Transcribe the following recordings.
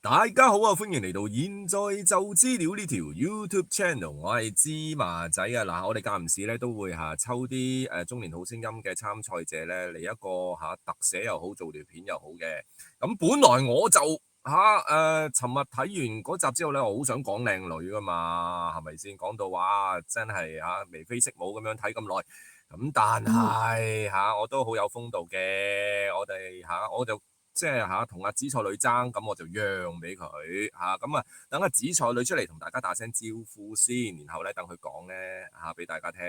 大家好啊，歡迎嚟到現在就知了呢條 YouTube channel，我係芝麻仔啊。嗱，我哋間唔時咧都會抽啲中年好聲音嘅參賽者咧嚟一個特寫又好，做條片又好嘅。咁本來我就尋日睇完嗰集之後咧，我好想講靚女噶嘛，係咪先？講到話真係眉飛色舞咁樣睇咁耐，咁但係我都好有風度嘅，我就。即係同阿紫菜女爭，咁我就讓俾佢咁啊，等阿紫菜女出嚟同大家打聲招呼先，然後咧等佢講咧俾大家聽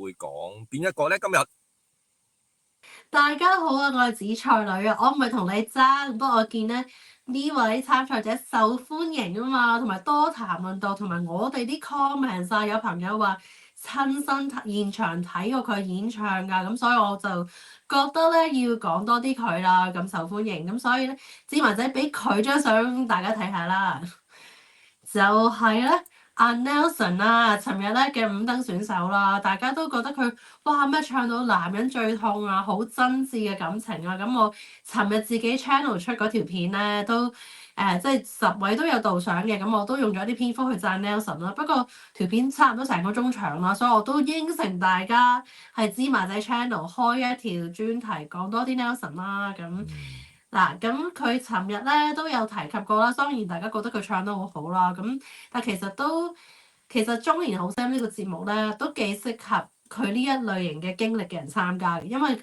會講邊一個咧今日？大家好啊，我係紫菜女啊，我唔係同你爭，不過我見咧呢位參賽者受歡迎啊嘛，同埋多談論度，同埋我哋啲 comment 晒，有朋友話親身現場睇過佢演唱㗎，咁所以我就覺得咧要講多啲佢啦，咁受歡迎，咁所以咧芝麻仔俾佢張相大家睇下啦，就係咧。阿 Nelson 啦，尋日咧嘅五燈選手啦，大家都覺得佢哇咩唱到男人最痛啊，好真摯嘅感情啊！咁我尋日自己 channel 出嗰條片咧，都即係10位都有導賞嘅，咁我都用咗啲篇幅去讚 Nelson 啦。不過條片差唔多成個鐘長啦，所以我都應承大家係芝麻仔 channel 開一條專題講多啲 Nelson 啦。咁嗱，咁佢尋日咧都有提及過啦，當然大家覺得佢唱得好好啦。咁但其實中年好聲呢個節目咧都幾適合佢呢一類型嘅經歷嘅人參加嘅，因為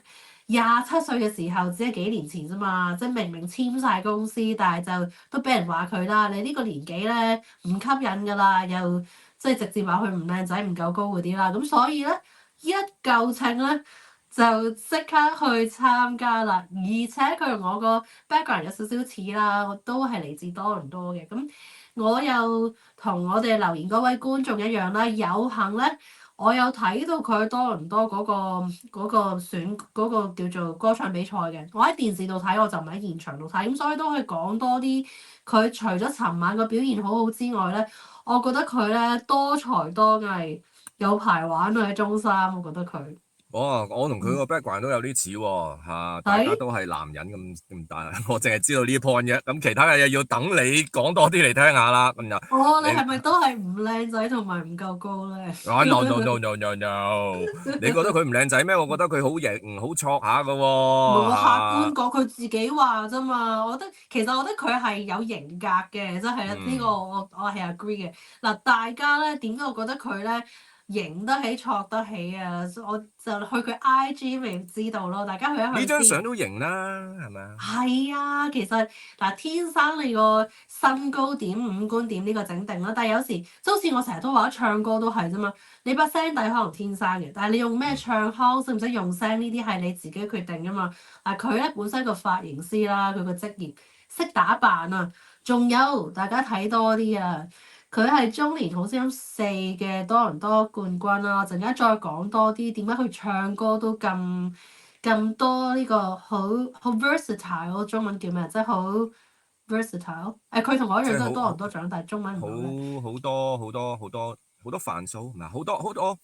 27歲嘅時候只係幾年前啫嘛，即係明明簽晒公司，但係就都俾人話佢啦，你呢個年紀咧唔吸引㗎啦，又即係直接話佢唔靚仔唔夠高嗰啲啦，咁所以咧一夠稱咧就即刻去參加啦，而且佢同我個 background 有少少似啦，我都係嚟自多倫多嘅，咁我又同我哋留言嗰位觀眾一樣啦，有幸咧。我有睇到佢多倫多嗰個選嗰個叫做歌唱比賽嘅，我喺電視度睇，我就唔喺現場度睇，咁所以都可以講多啲。佢除咗尋晚個表現好好之外咧，我覺得佢咧多才多藝，有排玩啊喺中三，我覺得佢。我同佢個 background 都有啲似喎，大家係都係男人咁大，我淨係知道呢 point 啫，咁其他嘅嘢要等你講多啲嚟聽下啦。咁就你係咪都係唔靚仔同埋唔夠高咧？no no no no no no，你覺得佢唔靚仔咩？我覺得佢好型好挫下㗎喎冇客觀講，佢自己話啫嘛。其實我覺得佢係有型格嘅，即係呢個我係 agree 嘅。嗱，大家咧點解我覺得佢咧型得起、挫得起啊？我就去佢 IG 咪知道咯。大家去一呢張去先。相都型啦，係咪啊？係啊，其實嗱，天生你個身高點、五官點呢個整定啦。但係有時即好似我成日都話唱歌都係啫嘛。你把聲底可能天生嘅，但係你用咩唱腔，識唔識用聲呢啲係你自己決定㗎嘛。嗱，佢咧本身個髮型師啦，佢個職業識打扮啊，仲有大家睇多啲啊。佢係中年好聲音4嘅多倫多冠軍啦。陣間再講多啲點解佢唱歌都咁多呢個好 versatile，中文叫咩？即係好 versatile。佢同我一樣都係多倫多長大，中文唔好咧。好多好多好多好多範疇，唔係好多好多，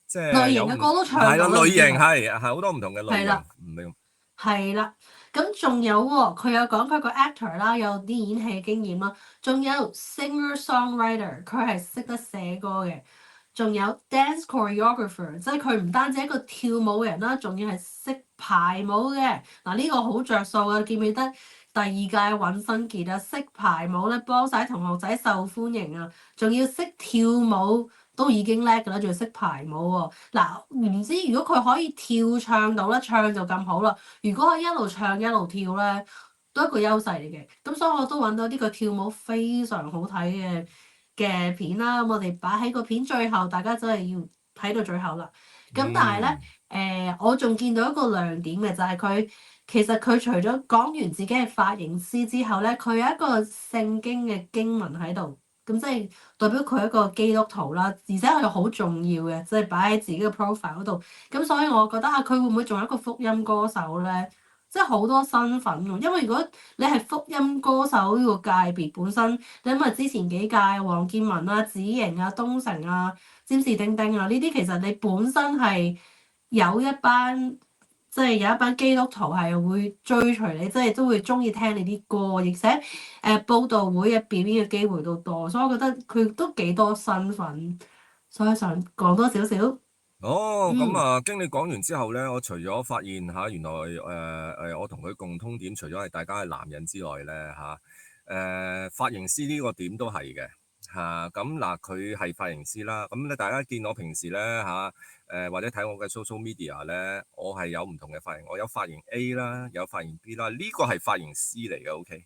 即係類型有嘅歌都唱係啦，到啦，類型已經係。係好多唔同嘅類型，係啦，唔係係啦。咁仲有喎，佢有講佢個 actor 啦，有啲演戲經驗啦，仲有 singer-songwriter，佢係識得寫歌嘅。仲有 dance choreographer，即係佢唔單止係一個跳舞嘅人啦，仲要係識排舞嘅。嗱，呢個好着數啊！記唔記得第2屆尹新傑啊？識排舞咧，幫晒同學仔受歡迎啊！仲要識跳舞都已經叻㗎啦，仲要識排舞喎。嗱，唔知如果佢可以跳唱到咧，唱就咁好啦。如果佢一路唱一路跳咧，都係一個優勢嚟嘅。咁所以我都揾到呢個跳舞非常好睇嘅片啦，我哋擺喺個片最後，大家真係要睇到最後啦。咁但係咧，我仲見到一個亮點嘅就係其實佢除咗講完自己係髮型師之後咧，佢有一個聖經嘅經文喺度，咁即係代表佢係一個基督徒啦，而且係好重要嘅，即係擺喺自己嘅 profile 嗰度。咁所以我覺得佢會唔會仲有一個福音歌手咧？即係好多身份喎，因為如果你係福音歌手呢個界別本身，你諗下之前幾屆黃建文啊、子瑩啊、東城啊、詹士丁丁啊呢啲，其實你本身係有一班即係有一班基督徒係會追隨你，即係都會中意聽你啲歌，而且佈道會嘅表演嘅機會都多，所以我覺得佢都幾多身份，所以想講多少少。哦，咁嗯，啊，經你講完之後咧，我除咗發現嚇，原來我同佢共通點，除咗係大家係男人之外咧嚇，髮型師呢個點都係嘅嚇。咁嗱，佢係髮型師啦，咁咧大家見我平時咧嚇，或者睇我嘅 social media 咧，我係有唔同嘅髮型，我有髮型 A 啦，有髮型 B 啦，呢個係髮型師嚟嘅，OK。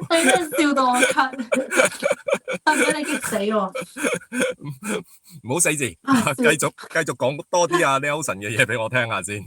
你真係笑到我咳，係俾你激死我。唔好死字，唉，繼續講多啲啊 Nelson 嘅嘢俾我聽下先。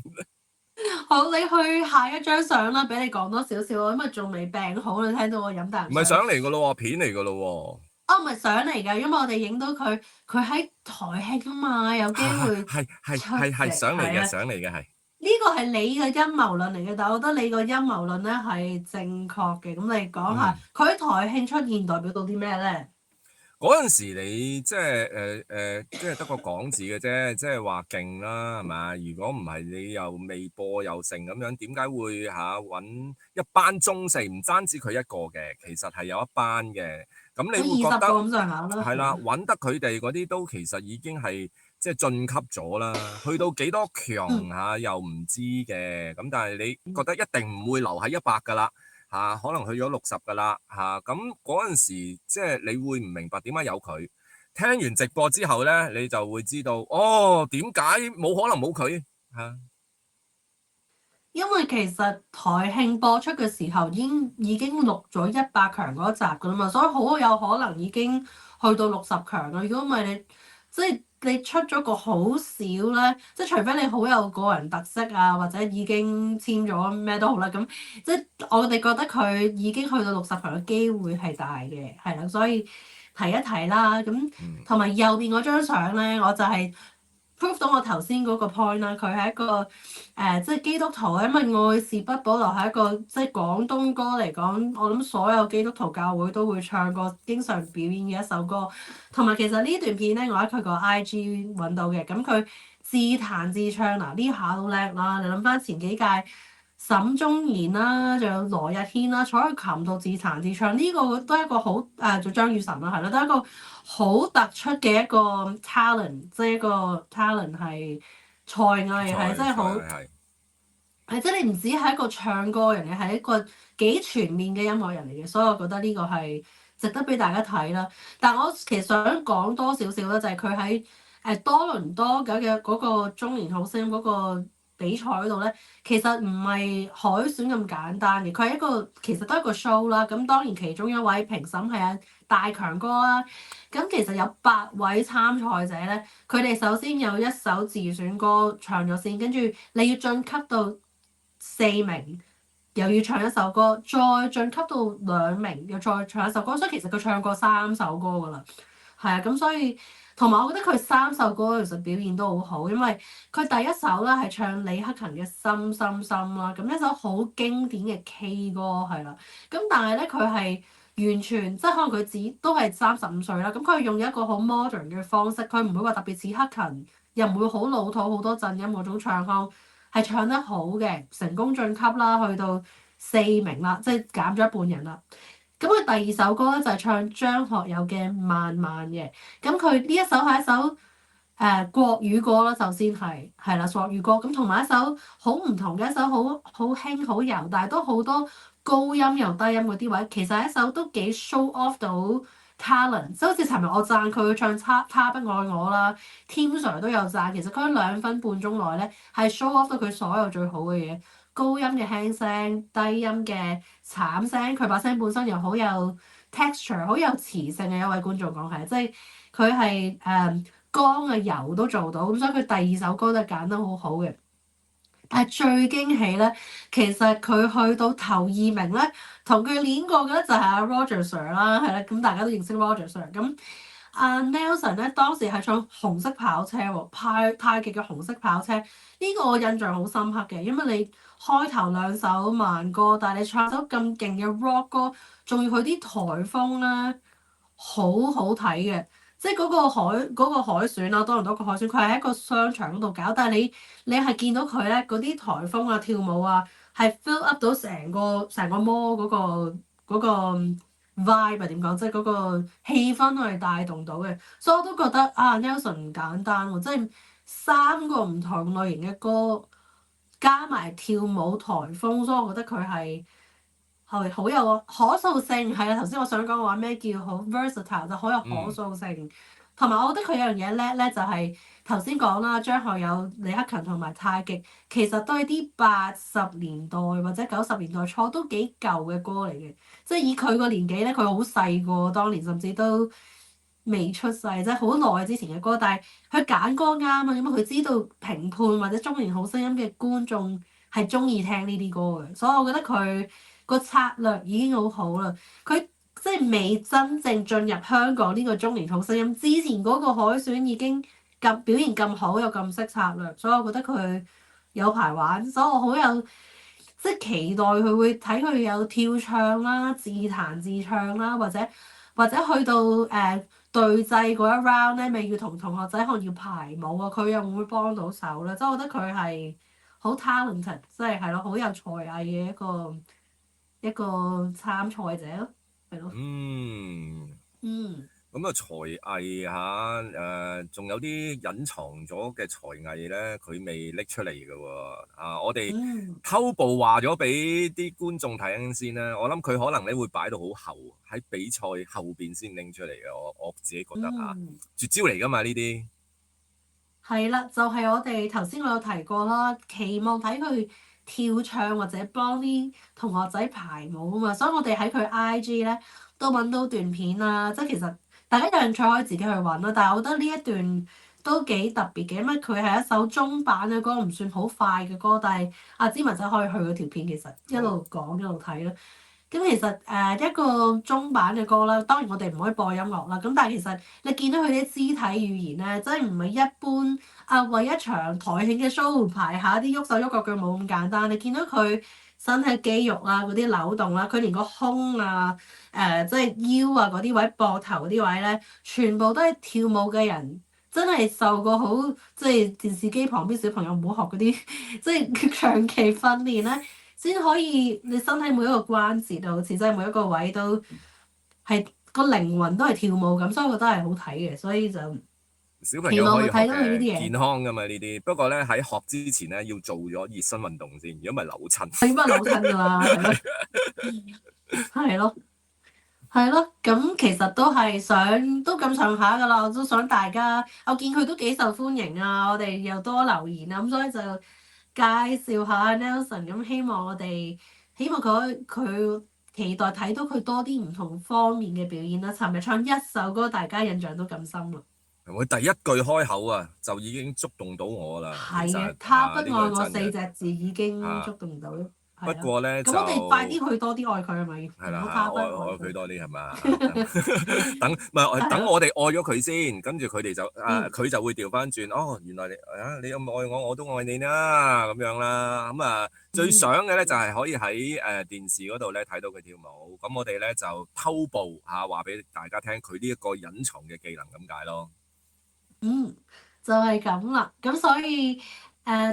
好，你去下一張相啦，俾你講多少少，因為仲未病好，你聽到我飲啖水。唔係相嚟噶咯喎，片嚟噶咯哦，唔係相嚟㗎，因為我哋影到佢，佢喺台慶啊嘛，有機喎，會出席，相嚟嘅，係啊。相嚟嘅係。呢個係你嘅陰謀論嚟嘅，但係我覺得你個陰謀論咧係正確嘅。咁你講下，嗯，佢喺台慶出現代表到啲咩咧？嗰陣時你即係即係得個講字嘅啫，即係話勁啦，係咪？如果唔係你又未播又成咁樣，點解會揾一班中四？唔單止佢一個嘅，其實係有一班嘅。咁你有會覺得20個咁上下啦，係啦，係啊。揾得佢哋嗰啲都其實已經係即係晉級咗啦，去到幾多強嗯又唔知嘅。咁但係你覺得一定唔會留喺100㗎啦。可能去咗60㗎啦咁嗰陣時，即係你會唔明白點解有佢？聽完直播之後咧，你就會知道哦，點解冇可能冇佢嚇？因為其實台慶播出嘅時候已經錄咗100強嗰一集㗎啦嘛，所以好有可能已經去到60強啦。如果唔係你，即係你出咗個好少咧，即係除非你好有個人特色啊，或者已經簽咗咩都好啦，咁即係我哋覺得佢已經去到60強嘅機會係大嘅，係啦，所以提一提啦。咁嗯，同埋右邊嗰張相咧，我就係 prove 到我頭先嗰個 point 啦，佢係一個即係基督徒，因為愛是不保留係一個即係廣東歌嚟講，我諗所有基督徒教會都會唱過，經常表演嘅一首歌。同埋其實呢段片咧，我喺佢個 IG 揾到嘅，咁佢自彈自唱嗱，呢下都叻啦！你諗翻前幾屆沈宗賢啦，仲有羅日軒啦，坐喺琴度自彈自唱，呢、個都係一個好做張雨晨啦，係啦，都係一個好突出嘅一個 talent，即係一個 talent 係才藝係真係好。係係，即係你唔止係一個唱歌人，你係一個幾全面嘅音樂人嚟嘅，所以我覺得呢個係值得俾大家睇啦。但我其實想講多少少咧，就係佢喺多倫多嘅嗰個中年好聲音嗰個比賽嗰度咧，其實唔係海選咁簡單嘅，佢係一個其實都係一個 show 啦。咁當然其中一位評審係阿大強哥啦。咁其實有8位參賽者咧，佢哋首先有一首自選歌唱咗先，跟住你要晉級到4名，又要唱一首歌，再晉級到2名，又再唱一首歌，所以其實佢唱過3首歌㗎啦。係啊，咁所以同埋我覺得佢3首歌其實表現都好好，因為佢第一首咧係唱李克勤嘅《心心心》啦，咁一首好經典嘅 K 歌係啦。咁但係咧佢係完全即係可能佢只都係35歲啦，咁佢用一個好 modern 嘅方式，佢唔會話特別似克勤，又唔會好老土好多震音嗰種唱腔，係唱得好嘅，成功晉級啦，去到4名啦，即係減咗一半人啦。咁佢第二首歌咧就係唱張學友嘅《慢慢》嘅，咁佢呢一首係一首國語歌啦，首先係啦國語歌，咁同埋一首好唔同嘅一首好輕好柔，但係都好多高音又低音嗰啲位，其實係一首都幾 show off 到 talent，即係好似尋日我讚佢唱他不愛我啦，Tim Sir 都有讚，其實佢喺2分半鐘內咧係 show off 到佢所有最好嘅嘢。高音嘅輕聲，低音嘅慘聲，佢把聲本身又好有 texture，好有磁性嘅一位觀眾講係，即係佢係剛啊柔都做到，咁所以佢第二首歌都係揀得好好嘅。但係最驚喜咧，其實佢去到頭2名咧，同佢練過嘅咧就係阿 Roger Sir 啦，係啦，咁大家都認識 Roger Sir。咁阿 Nelson 咧當時係唱紅色跑車喎，太極嘅紅色跑車，呢個我印象好深刻嘅，因為你開頭2首慢歌，但係你唱首咁勁嘅 rock 歌，仲要佢啲台風咧好好睇嘅，即係嗰個海選啦，多倫多個海選，佢係喺一個商場嗰度搞，但係你係見到佢咧嗰啲颱風啊、跳舞啊，係 fill up 到成個 mall 嗰個 vibe 啊，點講，即係嗰個氣氛係帶動到嘅，所以我都覺得啊 Nelson 唔簡單喎，即係三個唔同類型嘅歌加埋跳舞颱風，所以我覺得佢係好有可塑性，係啊！頭先我想講嘅話咩叫好 versatile 就好有可嗯塑性，同埋我覺得佢有樣嘢叻咧，就係頭先講啦，張學友、李克勤同埋太極，其實都係啲80年代或者90年代初都幾舊嘅歌嚟嘅，即係以佢個年紀咧，佢好細個，當年甚至都未出世，即係好耐之前嘅歌，但係佢揀歌啱啊，因為佢知道評判或者中年好聲音嘅觀眾係中意聽呢啲歌嘅，所以我覺得佢個策略已經好好啦。佢即係未真正進入香港呢個中年好聲音之前嗰個海選已經咁表現咁好，又咁識策略，所以我覺得佢有排玩，所以我好有即係期待佢會睇佢有跳唱啦、自彈自唱啦，或者去到對制嗰一 round 咧，咪要同同學仔可能要排舞啊，佢又會唔會幫到手咧？即係我覺得佢係好 talented，即係係咯，好有才藝嘅一個參賽者咯，係咯，嗯。嗯咁啊，才藝嚇仲有啲隱藏咗嘅才藝咧，佢未拎出嚟嘅喎。啊，我哋嗯偷步話咗俾啲觀眾睇先啦。我諗佢可能咧會擺到好後，喺比賽後邊先拎出嚟嘅。我自己覺得嚇，嗯。絕招嚟㗎嘛呢啲。係啦，就係、我哋頭先我有提過啦，期望睇佢跳唱或者幫啲同學仔排舞啊嘛，所以我哋喺佢 IG 咧都揾到段片啦，即係其實大家有興趣可以自己去揾啦，但係我覺得呢一段都幾特別嘅，因為佢係一首中版嘅歌，唔算好快嘅歌，但係阿芝麻仔可以去嗰條片，其實一好，路講一路睇啦。咁其實一個中版嘅歌啦，當然我哋唔可以播音樂啦。咁但係其實你見到佢啲肢體語言咧，真係唔係一般為一場台慶嘅 show 排下啲喐手喐腳嘅冇咁簡單。你見到佢身體肌肉啊嗰啲扭動啦，佢連個胸啊即係腰啊嗰啲位、膊頭嗰啲位咧，全部都係跳舞嘅人。真係受過好即係電視機旁邊小朋友唔好學嗰啲，即係長期訓練咧。先可以你身體每一個關節啊，好似真係每一個位都係個靈魂都係跳舞咁，所以我覺得係好睇嘅，所以就小朋期友可以學望佢睇到佢呢啲健嘢。康㗎嘛呢啲。不過咧喺學之前咧要做咗熱身運動先，如果唔係扭親。係乜扭親㗎啦，係咯，係咯，係咯，咁其實都係想都咁上下㗎啦，我都想大家，我見佢都幾受歡迎啊，我哋又多留言啊，咁所以就介紹下 Nelson，咁希望佢期待睇到佢多啲唔同方面嘅表演啦。尋日唱一首歌，大家印象都咁深啦。佢第一句開口啊，就已經觸動到我啦。其實係嘅，他不呢個愛我係真嘅四隻字已經啊。觸動到。不係啊，過咧就咁我哋快啲去多啲愛佢係咪？係啦，唔好他不愛愛佢佢。多啲係嘛？等唔係等係咯，我哋愛咗佢先，跟住佢哋就嗯佢就會調翻轉哦。原來你咁愛我，我都愛你啦咁樣啦。咁最嗯。想嘅咧就係可以喺電視嗰度咧睇到佢跳舞。咁我哋咧就偷步話俾大家聽佢呢一個隱藏嘅技能咁解咯。嗯，就係咁啦。咁所以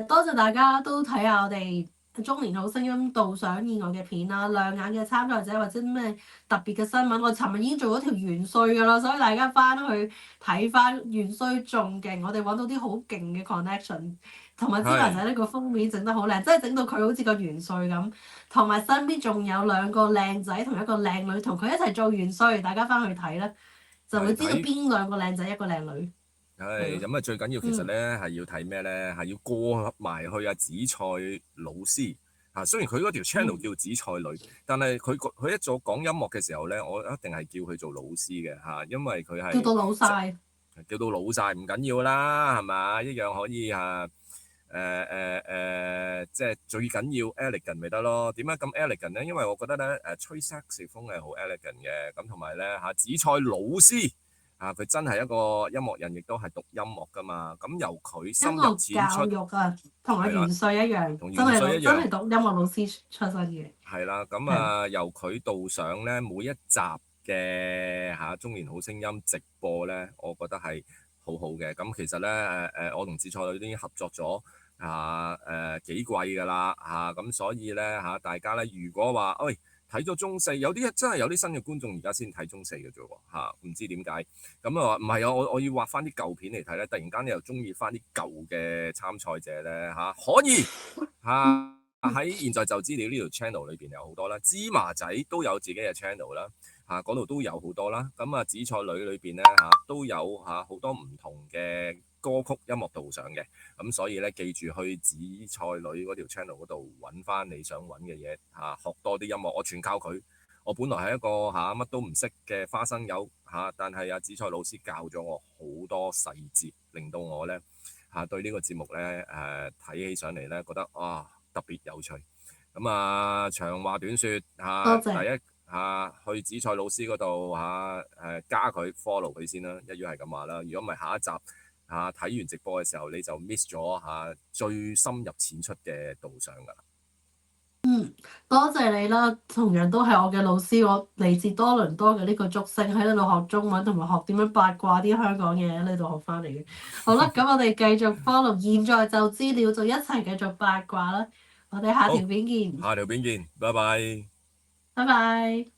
多謝大家都睇下我哋中年好聲音導賞以外嘅片啦，亮眼嘅參賽者或者咩特別嘅新聞。我尋日已經做咗條元帥㗎啦，所以大家翻去睇翻元帥仲勁。我哋揾到啲好勁嘅 connection，同埋芝麻仔係呢個封面整得好靚，即係整到佢好似個元帥咁，同埋身邊仲有兩個靚仔同一個靚女同佢一齊做元帥。大家翻去睇咧，就會知道係睇。邊兩個靚仔一個靚女。係咯，係咁最緊要其實嗯，咧係要睇咩咧？係要過埋去紫菜老師雖然佢嗰條 channel 嗯，叫紫菜女，但係佢一做講音樂嘅時候咧，我一定係叫佢做老師嘅因為佢係叫到老晒。叫到老晒唔緊要啦，係嘛？一樣可以即係最緊要 elegant 咪得咯。點解咁 elegant 咧？因為我覺得咧吹 saxophone 係好 elegant 嘅，咁同埋咧紫菜老師。佢真係一個音樂人，亦都係讀音樂噶嘛。咁由佢深入音樂淺出，教育啊，同阿係啦，元帥一樣，同真係老元帥一樣，真係讀音樂老師出身嘅。係啦。咁係，由佢導賞咧每一集嘅中年好聲音直播咧，我覺得係好好嘅。咁其實咧我同紫菜女都已經合作咗幾季㗎啦咁所以咧大家咧如果話喂睇咗中四，有啲真係有啲新嘅觀眾而家先睇中四嘅啫喎唔知點解咁啊？唔係啊，我要畫翻啲舊片嚟睇咧，突然間你又中意翻啲舊嘅參賽者咧可以喺現在就資料呢條 channel 裏邊有好多啦，芝麻仔都有自己嘅 channel 啦嗰度都有好多啦。咁紫菜女裏邊咧都有好多唔同嘅歌曲音樂導賞嘅，咁所以咧記住去紫菜女嗰條 channel 嗰度揾翻你想揾嘅嘢學多啲音樂。我全靠佢。我本來係一個乜都唔識嘅花生友但係紫菜老師教咗我好多細節，令到我咧對呢個節目咧睇起上嚟咧覺得特別有趣。咁長話短説第一去紫菜老師嗰度加佢 follow 佢先啦，一於係咁話啦。如果唔係下一集睇完直播嘅時候，你就 miss 咗最深入淺出嘅導賞㗎啦。多謝你啦，同樣都係我嘅老師，我嚟自多倫多嘅呢個竹星喺呢度學中文同埋學點樣八卦啲香港嘢喺呢度學翻嚟嘅。好啦，咁我哋繼續 follow，現在就資料就一齊繼續八卦啦。我哋下條片見。下條片見，拜拜。拜拜。